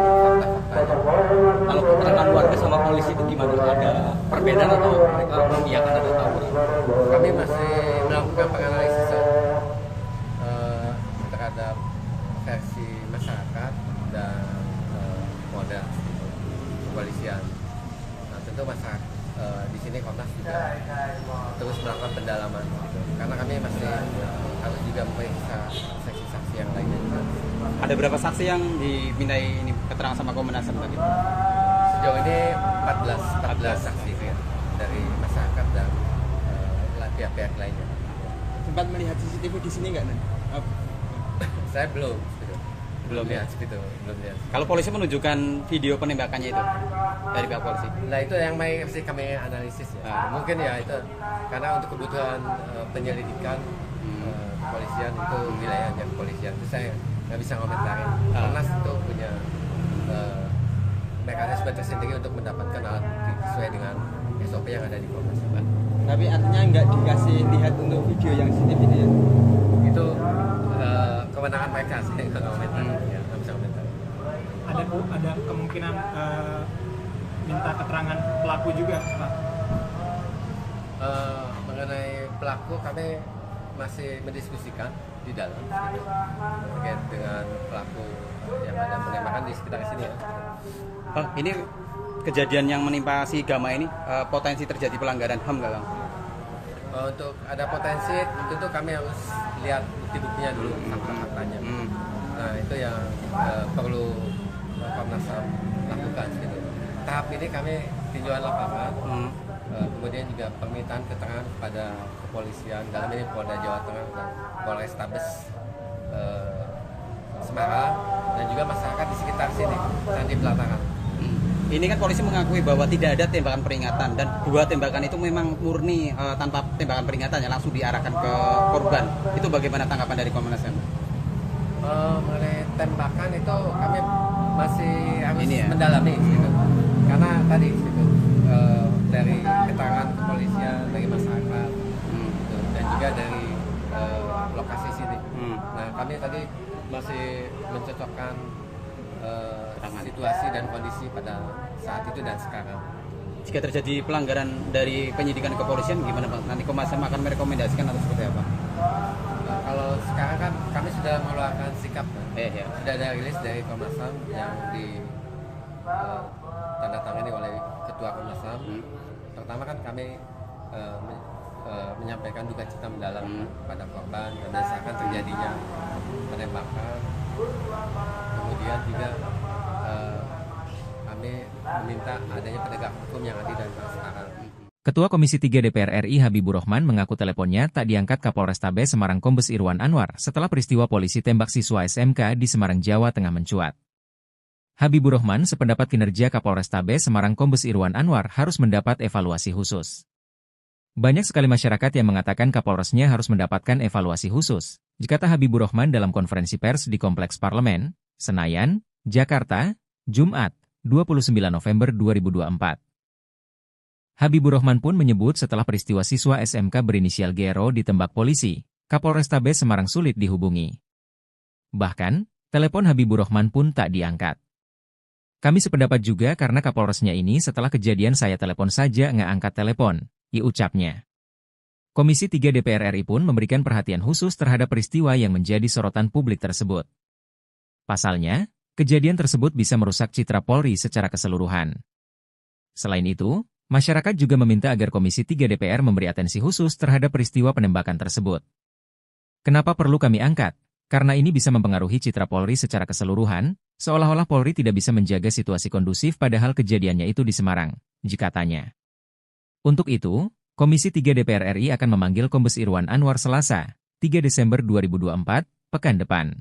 fakta-faktanya. Kalau keterangan warga sama polisi itu gimana? Ada perbedaan atau mereka mengiyakan ada tawuran? Kami masih melakukan penganalisan terhadap versi masyarakat dan Polda kepolisian. Nah, tentu masyarakat di sini Komnas juga terus melakukan pendalaman, gitu. Karena kami masih harus juga memeriksa saksi-saksi yang lainnya. Ada berapa saksi yang dimintai ini keterangan sama Komnas HAM tadi? Sejauh ini 14 saksi ya, dari masyarakat dan pihak-pihak lainnya. Sempat melihat CCTV di sini nggak, Nan? Saya belum lihat gitu, belum lihat. Kalau polisi menunjukkan video penembakannya itu dari pihak polisi. Nah, itu yang masih kami analisis ya. Mungkin ya itu karena untuk kebutuhan penyelidikan kepolisian itu wilayahnya kepolisian. Itu saya nggak bisa komentarin. Komnas itu punya mekanisme tersendiri untuk mendapatkan alat bukti sesuai dengan SOP yang ada di Komnas. Tapi artinya nggak dikasih lihat untuk video yang CCTV itu ya? Itu kewenangan mereka, saya nggak komentar. Ya, nggak bisa komentar. Ada kemungkinan minta keterangan pelaku juga, Pak? Mengenai pelaku kami masih mendiskusikan di dalam gitu, terkait dengan pelaku yang ada penembakan di sekitar sini ya. Oh, ini kejadian yang menimpa si Gama ini potensi terjadi pelanggaran HAM nggak, Kang? Untuk ada potensi tentu kami harus lihat bukti-buktinya dulu, fakta-faktanya. Nah itu yang perlu Komnas HAM lakukan gitu. Tahap ini kami tinjauan lapangan, kemudian juga permintaan keterangan kepada kepolisian, dalam ini Polda Jawa Tengah dan Polrestabes Semarang, dan juga masyarakat di sekitar sini, Candi Pelataran. Ini kan polisi mengakui bahwa tidak ada tembakan peringatan dan 2 tembakan itu memang murni tanpa tembakan peringatan yang langsung diarahkan ke korban. Itu bagaimana tanggapan dari Komnas HAM? Mengenai tembakan itu kami masih harus mendalami gitu. Karena tadi gitu, dari keterangan kepolisian, dari masyarakat gitu, dan juga dari lokasi sini. Nah kami tadi masih mencocokkan situasi dan kondisi pada saat itu dan sekarang. Jika terjadi pelanggaran dari penyidikan kepolisian, gimana Pak? Nanti Komnas HAM akan merekomendasikan atau seperti apa? Kalau sekarang kan kami sudah mengeluarkan sikap, sudah ada rilis dari Komnas HAM yang ditandatangani oleh Ketua Komnas HAM. Pertama kan kami menyampaikan duka cita mendalam pada korban berdasarkan terjadinya penembakan. Kemudian juga kami meminta adanya penegak hukum yang adil dan transparan. Ketua Komisi 3 DPR RI Habibur Rahman mengaku teleponnya tak diangkat Kapolrestabes Semarang Kombes Irwan Anwar setelah peristiwa polisi tembak siswa SMK di Semarang, Jawa Tengah mencuat. Habibur Rahman sependapat kinerja Kapolrestabes Semarang Kombes Irwan Anwar harus mendapat evaluasi khusus. Banyak sekali masyarakat yang mengatakan Kapolresnya harus mendapatkan evaluasi khusus, kata Habibur Rahman dalam konferensi pers di Kompleks Parlemen, Senayan, Jakarta, Jumat, 29 November 2024. Habibur Rahman pun menyebut setelah peristiwa siswa SMK berinisial Gero ditembak polisi, Kapolrestabes Semarang sulit dihubungi. Bahkan, telepon Habibur Rahman pun tak diangkat. Kami sependapat juga karena Kapolresnya ini setelah kejadian saya telepon saja nggak angkat telepon, ucapnya. Komisi 3 DPR RI pun memberikan perhatian khusus terhadap peristiwa yang menjadi sorotan publik tersebut. Pasalnya, kejadian tersebut bisa merusak citra Polri secara keseluruhan. Selain itu, masyarakat juga meminta agar Komisi 3 DPR memberi atensi khusus terhadap peristiwa penembakan tersebut. Kenapa perlu kami angkat? Karena ini bisa mempengaruhi citra Polri secara keseluruhan, seolah-olah Polri tidak bisa menjaga situasi kondusif padahal kejadiannya itu di Semarang, katanya. Untuk itu, Komisi 3 DPR RI akan memanggil Kombes Irwan Anwar Selasa, 3 Desember 2024, pekan depan.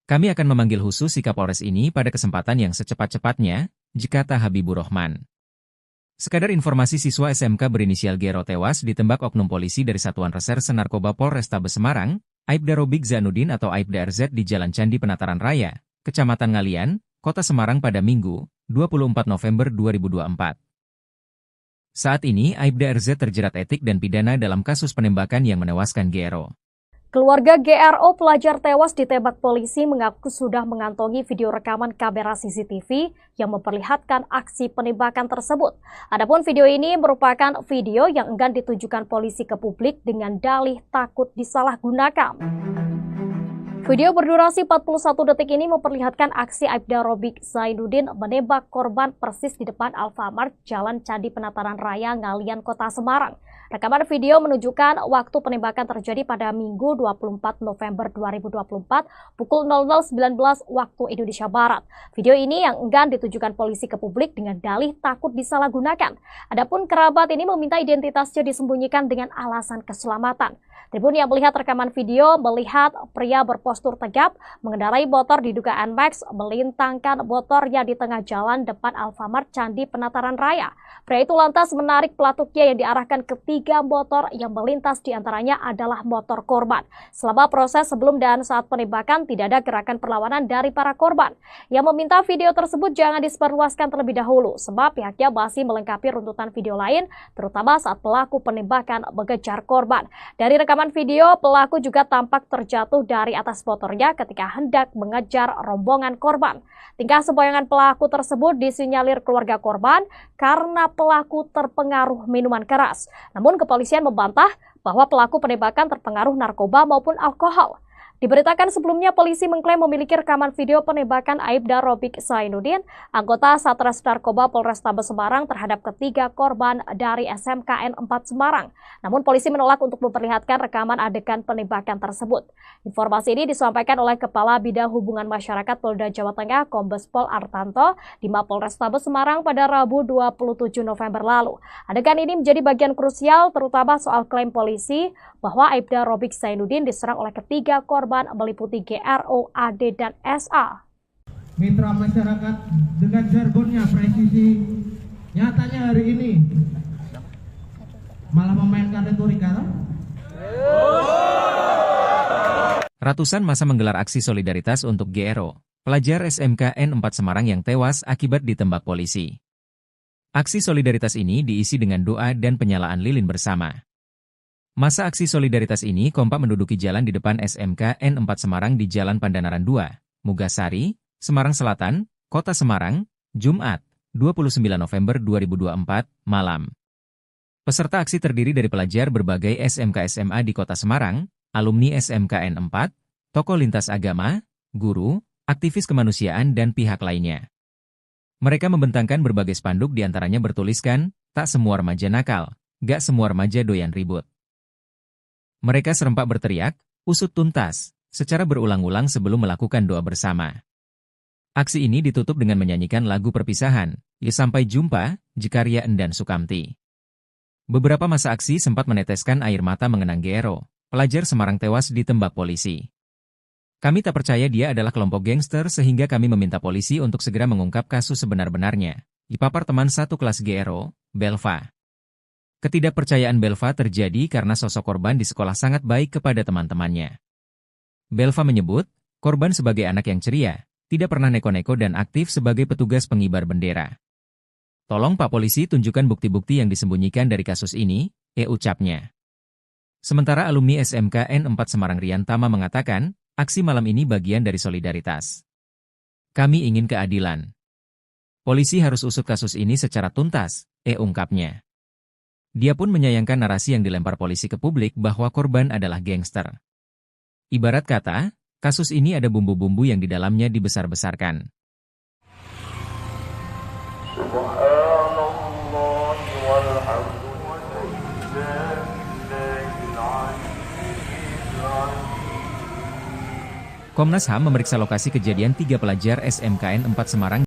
Kami akan memanggil khusus si Kapolres ini pada kesempatan yang secepat-cepatnya, kata Habibur Rahman. Sekadar informasi, siswa SMK berinisial Gero tewas ditembak oknum polisi dari Satuan Reserse Narkoba Polrestabes Semarang, Aibda Robik Zainuddin atau Aibda RZ di Jalan Candi Penataran Raya, Kecamatan Ngalian, Kota Semarang pada Minggu, 24 November 2024. Saat ini Aibda RZ terjerat etik dan pidana dalam kasus penembakan yang menewaskan Gero. Keluarga GRO pelajar tewas ditembak polisi mengaku sudah mengantongi video rekaman kamera CCTV yang memperlihatkan aksi penembakan tersebut. Adapun video ini merupakan video yang enggan ditujukan polisi ke publik dengan dalih takut disalahgunakan. Video berdurasi 41 detik ini memperlihatkan aksi Aibda Robik Zainuddin menembak korban persis di depan Alfamart Jalan Candi Penataran Raya Ngalian, Kota Semarang. Rekaman video menunjukkan waktu penembakan terjadi pada Minggu 24 November 2024 pukul 00.19 waktu Indonesia Barat. Video ini yang enggan ditujukan polisi ke publik dengan dalih takut disalahgunakan. Adapun kerabat ini meminta identitasnya disembunyikan dengan alasan keselamatan. Tribun yang melihat rekaman video melihat pria berpostur tegap mengendarai motor diduga NMAX melintangkan motornya di tengah jalan depan Alfamart Candi Penataran Raya. Pria itu lantas menarik pelatuknya yang diarahkan ke 3 motor yang melintas, diantaranya adalah motor korban. Selama proses sebelum dan saat penembakan tidak ada gerakan perlawanan dari para korban. Yang meminta video tersebut jangan disebarluaskan terlebih dahulu sebab pihaknya masih melengkapi runtutan video lain terutama saat pelaku penembakan mengejar korban. Dari rekaman video, pelaku juga tampak terjatuh dari atas motornya ketika hendak mengejar rombongan korban. Tingkah sembayangan pelaku tersebut disinyalir keluarga korban karena pelaku terpengaruh minuman keras. Namun kepolisian membantah bahwa pelaku penembakan terpengaruh narkoba maupun alkohol. Diberitakan sebelumnya, polisi mengklaim memiliki rekaman video penembakan Aibda Robik Zainuddin, anggota Satres Narkoba Polrestabes Semarang terhadap ketiga korban dari SMKN 4 Semarang. Namun polisi menolak untuk memperlihatkan rekaman adegan penembakan tersebut. Informasi ini disampaikan oleh Kepala Bidang Hubungan Masyarakat Polda Jawa Tengah Kombes Pol Artanto di Mapolrestabes Semarang pada Rabu 27 November lalu. Adegan ini menjadi bagian krusial terutama soal klaim polisi bahwa Aibda Robik Zainuddin diserang oleh ketiga korban meliputi GRO, AD, dan SA. Mitra masyarakat dengan jargonnya presisi, nyatanya hari ini malah memainkan retorika. Ratusan massa menggelar aksi solidaritas untuk GRO, pelajar SMKN 4 Semarang yang tewas akibat ditembak polisi. Aksi solidaritas ini diisi dengan doa dan penyalaan lilin bersama. Masa aksi solidaritas ini kompak menduduki jalan di depan SMKN 4 Semarang di Jalan Pandanaran 2, Mugasari, Semarang Selatan, Kota Semarang, Jumat, 29 November 2024, malam. Peserta aksi terdiri dari pelajar berbagai SMK SMA di Kota Semarang, alumni SMKN 4, tokoh lintas agama, guru, aktivis kemanusiaan dan pihak lainnya. Mereka membentangkan berbagai spanduk diantaranya bertuliskan, "Tak semua remaja nakal, gak semua remaja doyan ribut." Mereka serempak berteriak, "Usut tuntas," secara berulang-ulang sebelum melakukan doa bersama. Aksi ini ditutup dengan menyanyikan lagu perpisahan, "Ya Sampai Jumpa," Jekaria Endan Sukamti. Beberapa massa aksi sempat meneteskan air mata mengenang GRO, pelajar Semarang tewas ditembak polisi. "Kami tak percaya dia adalah kelompok gangster sehingga kami meminta polisi untuk segera mengungkap kasus sebenar-benarnya," dipapar teman satu kelas GRO, Belva. Ketidakpercayaan Belva terjadi karena sosok korban di sekolah sangat baik kepada teman-temannya. Belva menyebut, korban sebagai anak yang ceria, tidak pernah neko-neko dan aktif sebagai petugas pengibar bendera. "Tolong Pak Polisi tunjukkan bukti-bukti yang disembunyikan dari kasus ini," ucapnya. Sementara alumni SMKN 4 Semarang Rian Tama mengatakan, aksi malam ini bagian dari solidaritas. "Kami ingin keadilan. Polisi harus usut kasus ini secara tuntas," ungkapnya. Dia pun menyayangkan narasi yang dilempar polisi ke publik bahwa korban adalah gangster. Ibarat kata, kasus ini ada bumbu-bumbu yang di dalamnya dibesar-besarkan. Komnas HAM memeriksa lokasi kejadian 3 pelajar SMKN 4 Semarang